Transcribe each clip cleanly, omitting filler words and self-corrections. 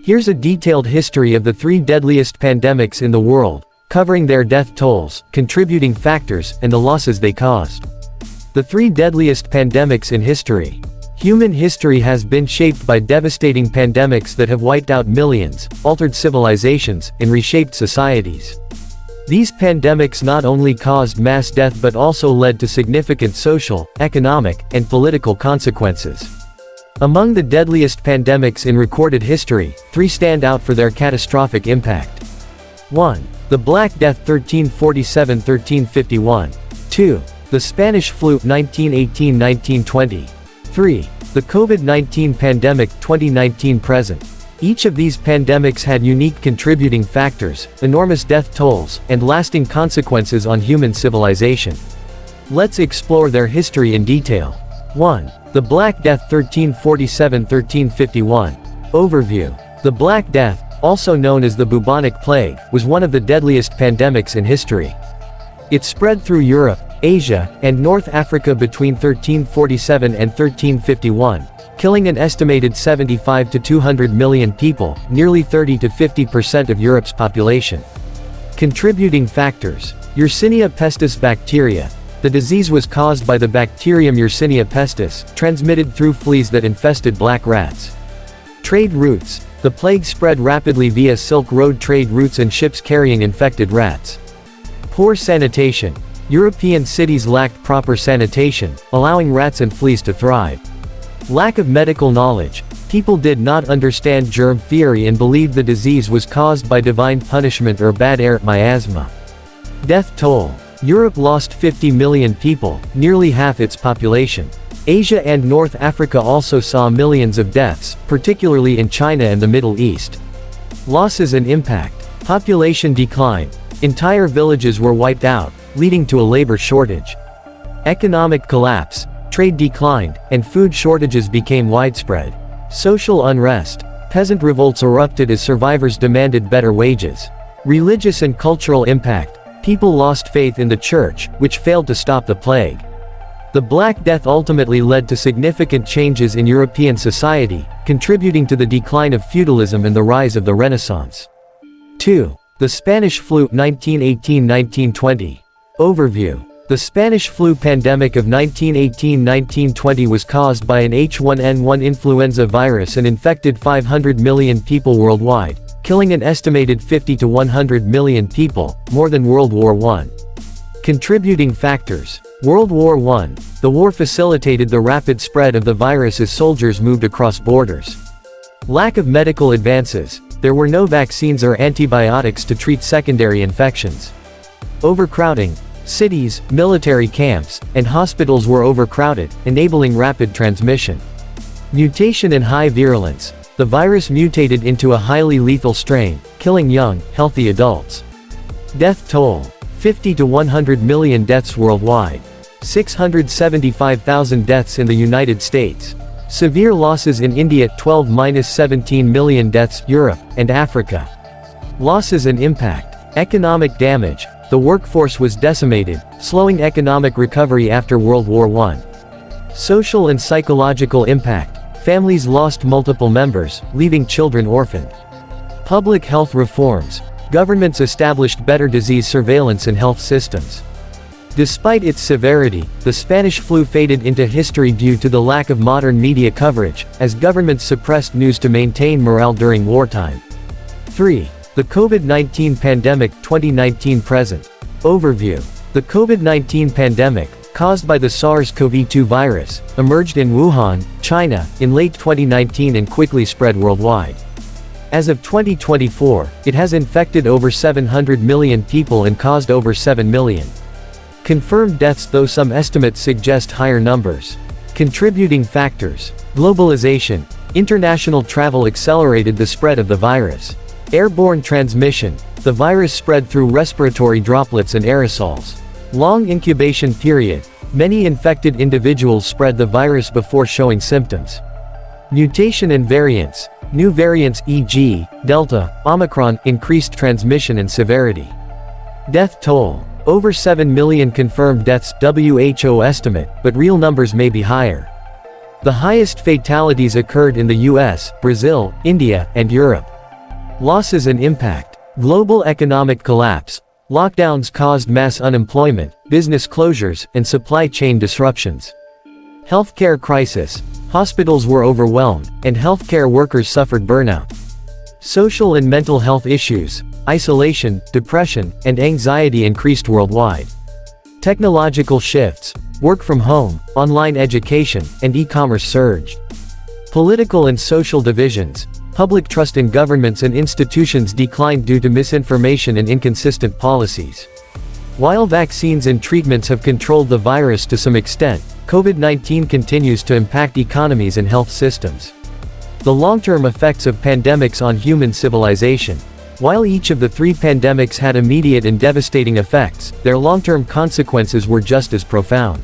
Here's a detailed history of the 3 deadliest pandemics in the world, covering their death tolls, contributing factors, and the losses they caused. The 3 deadliest pandemics in history. Human history has been shaped by devastating pandemics that have wiped out millions, altered civilizations, and reshaped societies. These pandemics not only caused mass death but also led to significant social, economic, and political consequences. Among the deadliest pandemics in recorded history, 3 stand out for their catastrophic impact. 1. The Black Death 1347–1351. 2. The Spanish Flu 1918–1920. 3. The COVID-19 pandemic 2019–present. Each of these pandemics had unique contributing factors, enormous death tolls, and lasting consequences on human civilization. Let's explore their history in detail. 1. The Black Death 1347–1351. Overview. The Black Death, also known as the bubonic plague, was one of the deadliest pandemics in history. It spread through Europe, Asia, and North Africa between 1347 and 1351, killing an estimated 75 to 200 million people, nearly 30 to 50% of Europe's population. Contributing factors. Yersinia pestis bacteria. The disease was caused by the bacterium Yersinia pestis, transmitted through fleas that infested black rats. Trade routes. The plague spread rapidly via Silk Road trade routes and ships carrying infected rats. Poor sanitation. European cities lacked proper sanitation, allowing rats and fleas to thrive. Lack of medical knowledge. People did not understand germ theory and believed the disease was caused by divine punishment or bad air, miasma. Death toll. Europe lost 50 million people, nearly half its population. Asia and North Africa also saw millions of deaths, particularly in China and the Middle East. Losses and impact. Population decline. Entire villages were wiped out, leading to a labor shortage. Economic collapse. Trade declined, and food shortages became widespread. Social unrest. Peasant revolts erupted as survivors demanded better wages. Religious and cultural impact. People lost faith in the church, which failed to stop the plague. The Black Death ultimately led to significant changes in European society, contributing to the decline of feudalism and the rise of the Renaissance. 2. The Spanish Flu 1918–1920. Overview. The Spanish flu pandemic of 1918–1920 was caused by an H1N1 influenza virus and infected 500 million people worldwide, killing an estimated 50 to 100 million people, more than World War I. Contributing factors. World War I. The war facilitated the rapid spread of the virus as soldiers moved across borders. Lack of medical advances. There were no vaccines or antibiotics to treat secondary infections. Overcrowding. Cities, military camps, and hospitals were overcrowded, enabling rapid transmission. Mutation and high virulence. The virus mutated into a highly lethal strain, killing young, healthy adults. Death toll. 50 to 100 million deaths worldwide. 675,000 deaths in the United States. Severe losses in India. 12–17 million deaths, Europe, and Africa. Losses and impact. Economic damage. The workforce was decimated, slowing economic recovery after World War I. Social and psychological impact. Families lost multiple members, leaving children orphaned. Public health reforms. Governments established better disease surveillance and health systems. Despite its severity, the Spanish flu faded into history due to the lack of modern media coverage, as governments suppressed news to maintain morale during wartime. 3. The COVID-19 pandemic 2019–present. Overview. The COVID-19 pandemic, caused by the SARS-CoV-2 virus, emerged in Wuhan, China, in late 2019 and quickly spread worldwide. As of 2024, it has infected over 700 million people and caused over 7 million confirmed deaths, though some estimates suggest higher numbers. Contributing factors. Globalization. International travel accelerated the spread of the virus. Airborne transmission. The virus spread through respiratory droplets and aerosols. Long incubation period. Many infected individuals spread the virus before showing symptoms. Mutation and variants. New variants e.g., Delta, Omicron, increased transmission and severity. Death toll. Over 7 million confirmed deaths, WHO estimate, but real numbers may be higher. The highest fatalities occurred in the US, Brazil, India, and Europe. Losses and impact. Global economic collapse. Lockdowns caused mass unemployment, business closures, and supply chain disruptions. Healthcare crisis. Hospitals were overwhelmed, and healthcare workers suffered burnout. Social and mental health issues. Isolation, depression, and anxiety increased worldwide. Technological shifts. Work from home, online education, and e-commerce surged. Political and social divisions. Public trust in governments and institutions declined due to misinformation and inconsistent policies. While vaccines and treatments have controlled the virus to some extent, COVID-19 continues to impact economies and health systems. The long-term effects of pandemics on human civilization. While each of the three pandemics had immediate and devastating effects, their long-term consequences were just as profound.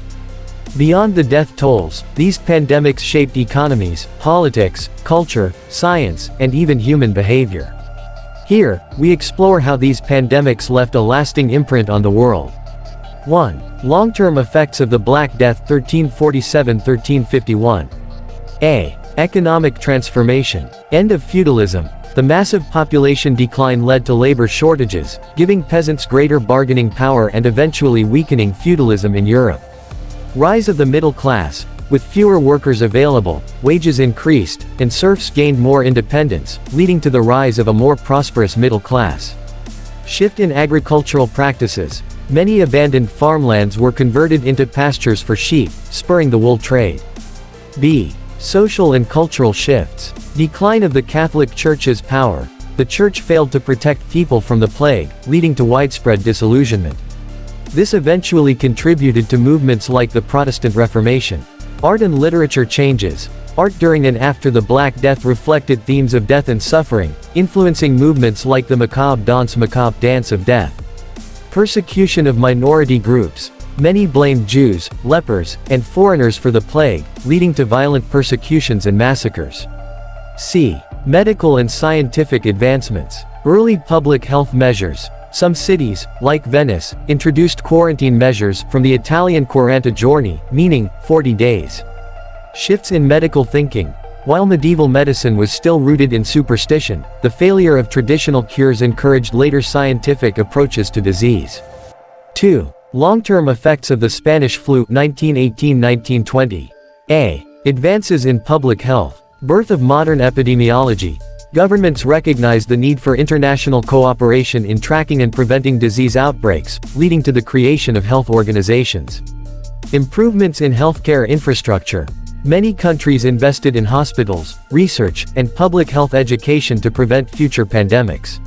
Beyond the death tolls, these pandemics shaped economies, politics, culture, science, and even human behavior. Here, we explore how these pandemics left a lasting imprint on the world. 1. Long-term effects of the Black Death 1347–1351. A. Economic transformation. End of feudalism. The massive population decline led to labor shortages, giving peasants greater bargaining power and eventually weakening feudalism in Europe. Rise of the middle class. With fewer workers available, wages increased, and serfs gained more independence, leading to the rise of a more prosperous middle class. Shift in agricultural practices. Many abandoned farmlands were converted into pastures for sheep, spurring the wool trade. B. Social and cultural shifts. Decline of the Catholic Church's power. The Church failed to protect people from the plague, leading to widespread disillusionment. This eventually contributed to movements like the Protestant Reformation. Art and literature changes. Art during and after the Black Death reflected themes of death and suffering, influencing movements like the macabre dance of death. Persecution of minority groups. Many blamed Jews, lepers, and foreigners for the plague, leading to violent persecutions and massacres. C. Medical and scientific advancements. Early public health measures. Some cities, like Venice, introduced quarantine measures from the Italian 40 giorni, meaning 40 days. Shifts in medical thinking. While medieval medicine was still rooted in superstition, the failure of traditional cures encouraged later scientific approaches to disease. 2. Long-term effects of the Spanish flu 1918–1920. A. Advances in public health. Birth of modern epidemiology. Governments recognized the need for international cooperation in tracking and preventing disease outbreaks, leading to the creation of health organizations. Improvements in healthcare infrastructure. Many countries invested in hospitals, research, and public health education to prevent future pandemics.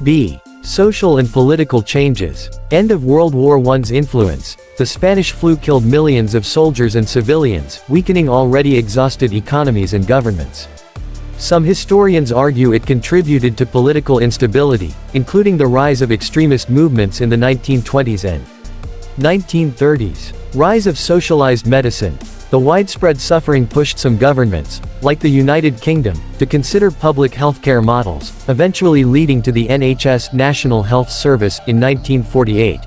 B. Social and political changes. End of World War I's influence. The Spanish flu killed millions of soldiers and civilians, weakening already exhausted economies and governments. Some historians argue it contributed to political instability, including the rise of extremist movements in the 1920s and 1930s. Rise of socialized medicine. The widespread suffering pushed some governments, like the United Kingdom, to consider public healthcare models, eventually leading to the NHS National Health Service in 1948.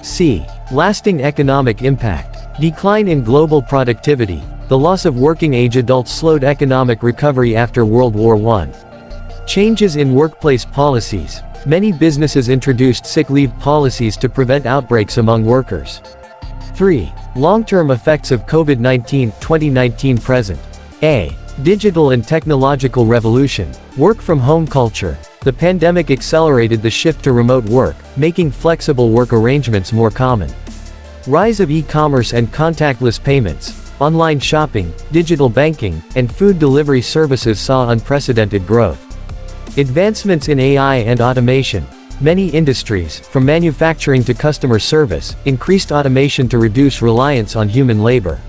C. Lasting economic impact. Decline in global productivity. The loss of working-age adults slowed economic recovery after World War I. Changes in workplace policies. Many businesses introduced sick leave policies to prevent outbreaks among workers. 3. Long-term effects of COVID-19 2019 present. A. Digital and technological revolution. Work-from-home culture. The pandemic accelerated the shift to remote work, making flexible work arrangements more common. Rise of e-commerce and contactless payments. Online shopping, digital banking, and food delivery services saw unprecedented growth. Advancements in AI and automation. Many industries, from manufacturing to customer service, increased automation to reduce reliance on human labor.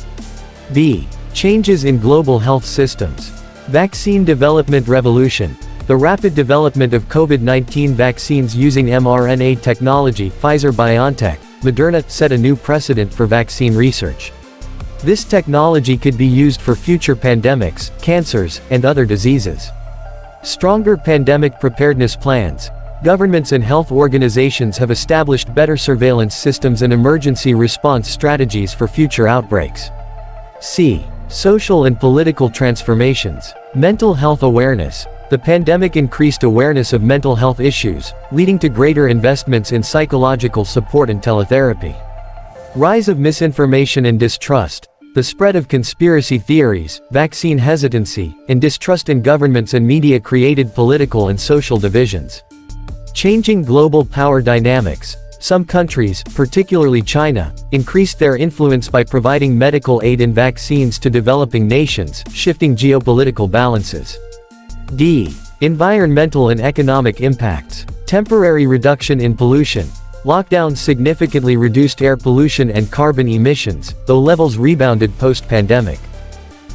B. Changes in global health systems. Vaccine development revolution. The rapid development of COVID-19 vaccines using mRNA technology, Pfizer-BioNTech, Moderna, set a new precedent for vaccine research. This technology could be used for future pandemics, cancers, and other diseases. Stronger pandemic preparedness plans. Governments and health organizations have established better surveillance systems and emergency response strategies for future outbreaks. C. Social and political transformations. Mental health awareness. The pandemic increased awareness of mental health issues, leading to greater investments in psychological support and teletherapy. Rise of misinformation and distrust. The spread of conspiracy theories, vaccine hesitancy, and distrust in governments and media created political and social divisions. Changing global power dynamics. Some countries, particularly China, increased their influence by providing medical aid and vaccines to developing nations, shifting geopolitical balances. D. Environmental and economic impacts. Temporary reduction in pollution. Lockdowns significantly reduced air pollution and carbon emissions, though levels rebounded post-pandemic.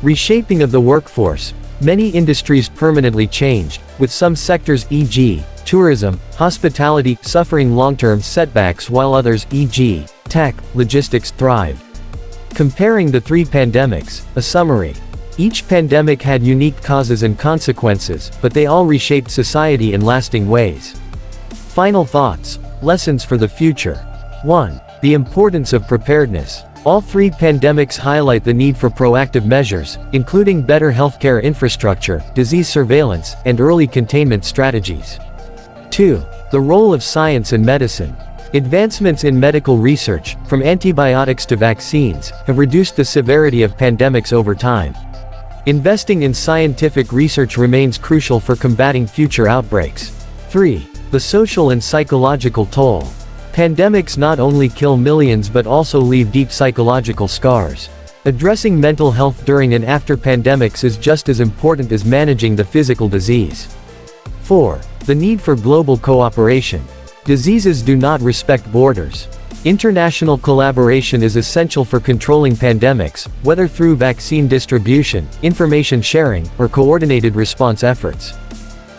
Reshaping of the workforce. Many industries permanently changed, with some sectors e.g., tourism, hospitality, suffering long-term setbacks while others e.g., tech, logistics thrived. Comparing the three pandemics, a summary. Each pandemic had unique causes and consequences, but they all reshaped society in lasting ways. Final thoughts. Lessons for the future. 1. The importance of preparedness. All three pandemics highlight the need for proactive measures, including better healthcare infrastructure, disease surveillance, and early containment strategies. 2. The role of science and medicine. Advancements in medical research, from antibiotics to vaccines, have reduced the severity of pandemics over time. Investing in scientific research remains crucial for combating future outbreaks. 3. The social and psychological toll. Pandemics not only kill millions but also leave deep psychological scars. Addressing mental health during and after pandemics is just as important as managing the physical disease. 4. The need for global cooperation. Diseases do not respect borders. International collaboration is essential for controlling pandemics, whether through vaccine distribution, information sharing, or coordinated response efforts.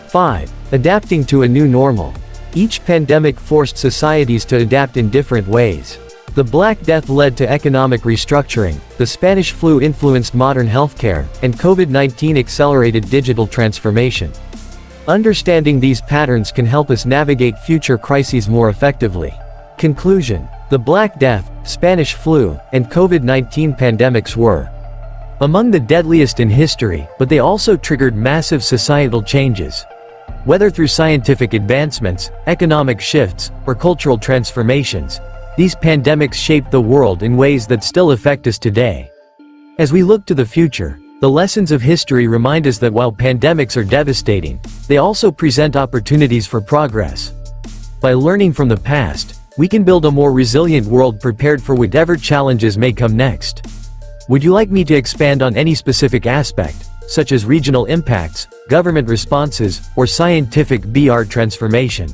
5. Adapting to a new normal. Each pandemic forced societies to adapt in different ways. The Black Death led to economic restructuring, the Spanish flu influenced modern healthcare, and COVID-19 accelerated digital transformation. Understanding these patterns can help us navigate future crises more effectively. Conclusion. The Black Death, Spanish flu, and COVID-19 pandemics were among the deadliest in history, but they also triggered massive societal changes. Whether through scientific advancements, economic shifts, or cultural transformations, these pandemics shaped the world in ways that still affect us today. As we look to the future, the lessons of history remind us that while pandemics are devastating, they also present opportunities for progress. By learning from the past, we can build a more resilient world prepared for whatever challenges may come next. Would you like me to expand on any specific aspect, such as regional impacts, government responses, or scientific BR transformation?